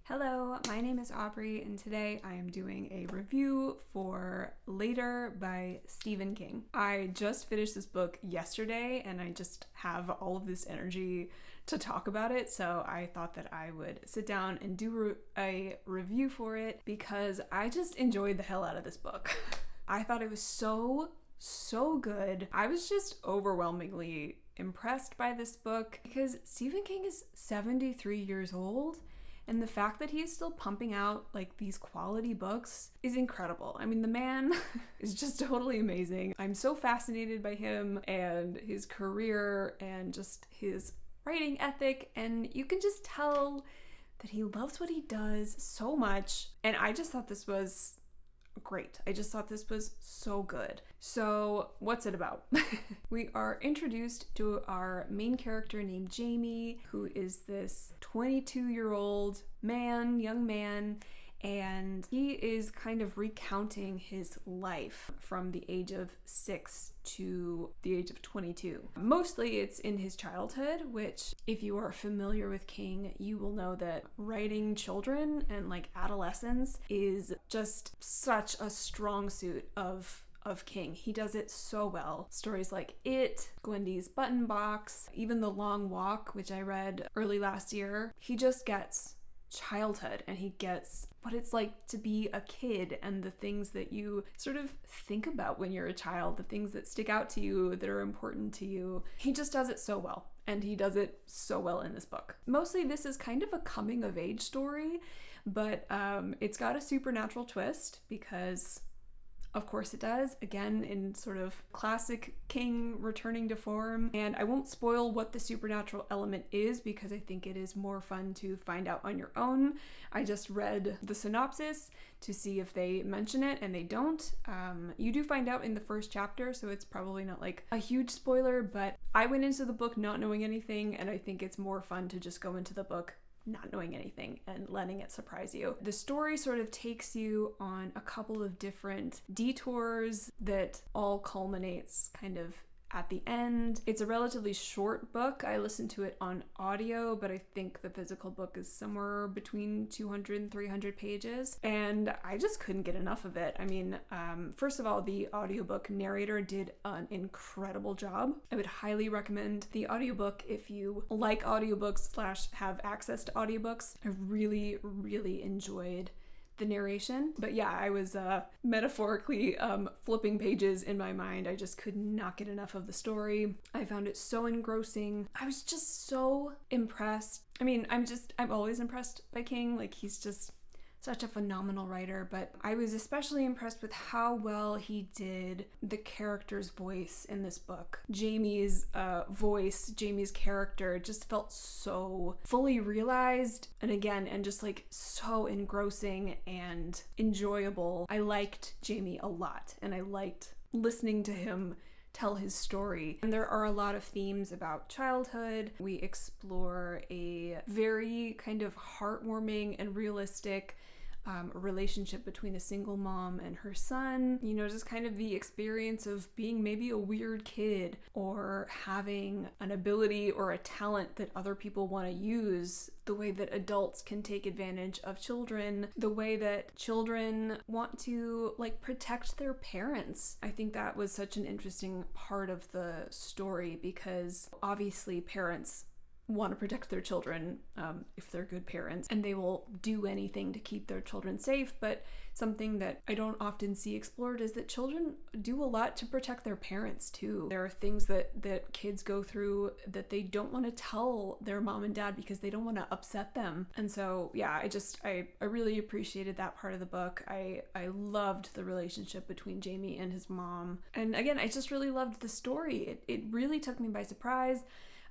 Hello, my name is Aubrey, and today I am doing a review for Later by Stephen King. I just finished this book yesterday, and I just have all of this energy to talk about it, so I thought that I would sit down and do a review for it because I just enjoyed the hell out of this book. I thought it was so good. I was just overwhelmingly impressed by this book because Stephen King is 73 years old. And the fact that he's still pumping out like these quality books is incredible. I mean, the man is just totally amazing. I'm so fascinated by him and his career and just his writing ethic. And you can just tell that he loves what he does so much. And I just thought this was great. I just thought this was so good. So what's it about? We are introduced to our main character named Jamie, who is this 22-year-old young man, and he is kind of recounting his life from the age of 6 to the age of 22. Mostly it's in his childhood, which if you are familiar with King, you will know that writing children and like adolescence is just such a strong suit of King. He does it so well. Stories like It, Gwendy's Button Box, even The Long Walk, which I read early last year. He just gets childhood and he gets what it's like to be a kid and the things that you sort of think about when you're a child, the things that stick out to you, that are important to you. He just does it so well, and he does it so well in this book. Mostly this is kind of a coming of age story, but it's got a supernatural twist because of course it does, again in sort of classic King returning to form. And I won't spoil what the supernatural element is because I think it is more fun to find out on your own. I just read the synopsis to see if they mention it, and they don't. You do find out in the first chapter, so it's probably not like a huge spoiler, but I went into the book not knowing anything, and I think it's more fun to just go into the book not knowing anything and letting it surprise you. The story sort of takes you on a couple of different detours that all culminates kind of at the end. It's a relatively short book. I listened to it on audio, but I think the physical book is somewhere between 200 and 300 pages, and I just couldn't get enough of it. I mean, first of all, the audiobook narrator did an incredible job. I would highly recommend the audiobook if you like audiobooks / have access to audiobooks. I really enjoyed the narration. But yeah, I was metaphorically flipping pages in my mind. I just could not get enough of the story. I found it so engrossing. I was just so impressed. I mean, I'm always impressed by King. Like, he's just such a phenomenal writer, but I was especially impressed with how well he did the character's voice in this book. Jamie's voice, Jamie's character just felt so fully realized, and just like so engrossing and enjoyable. I liked Jamie a lot, and I liked listening to him tell his story. And there are a lot of themes about childhood. We explore a very kind of heartwarming and realistic relationship between a single mom and her son. You know, just kind of the experience of being maybe a weird kid or having an ability or a talent that other people want to use, the way that adults can take advantage of children, the way that children want to like protect their parents. I think that was such an interesting part of the story because obviously parents want to protect their children if they're good parents, and they will do anything to keep their children safe. But something that I don't often see explored is that children do a lot to protect their parents too. There are things that kids go through that they don't want to tell their mom and dad because they don't want to upset them. And so yeah, I really appreciated that part of the book. I loved the relationship between Jamie and his mom, and again, I just really loved the story. It really took me by surprise.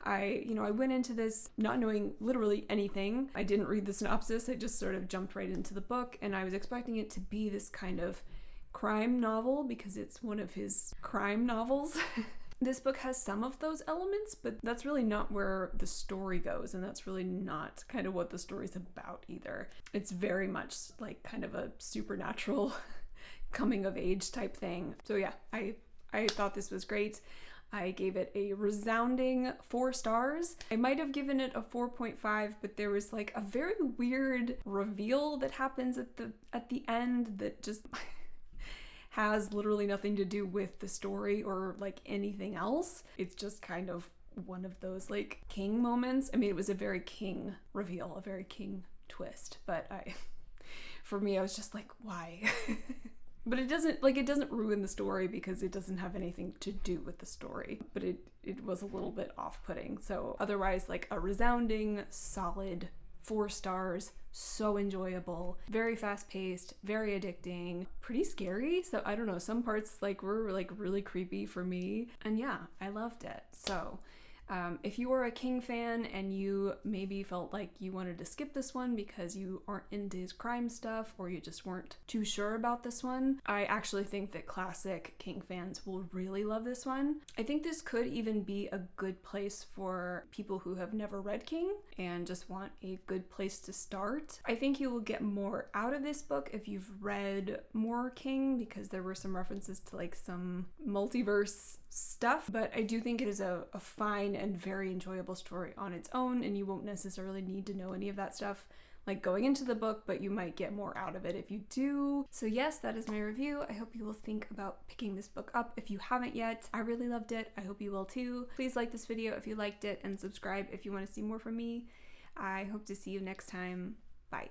I went into this not knowing literally anything. I didn't read the synopsis. I just sort of jumped right into the book, and I was expecting it to be this kind of crime novel because it's one of his crime novels. This book has some of those elements, but that's really not where the story goes, and that's really not kind of what the story's about either. It's very much like kind of a supernatural coming of age type thing. So yeah, I thought this was great. I gave it a resounding 4 stars. I might have given it a 4.5, but there was like a very weird reveal that happens at the end that just has literally nothing to do with the story or like anything else. It's just kind of one of those like King moments. I mean, it was a very King reveal, a very King twist, but for me, I was just like, why? But it doesn't ruin the story because it doesn't have anything to do with the story, but it was a little bit off-putting. So otherwise, like a resounding, solid 4 stars, so enjoyable, very fast-paced, very addicting, pretty scary. So I don't know, some parts like were like really creepy for me, and yeah, I loved it. So if you are a King fan and you maybe felt like you wanted to skip this one because you aren't into his crime stuff or you just weren't too sure about this one, I actually think that classic King fans will really love this one. I think this could even be a good place for people who have never read King and just want a good place to start. I think you will get more out of this book if you've read more King, because there were some references to like some multiverse stuff, but I do think it is a fine and very enjoyable story on its own, and you won't necessarily need to know any of that stuff like going into the book, but you might get more out of it if you do. So yes, that is my review. I hope you will think about picking this book up if you haven't yet. I really loved it. I hope you will too. Please like this video if you liked it and subscribe if you want to see more from me. I hope to see you next time. Bye.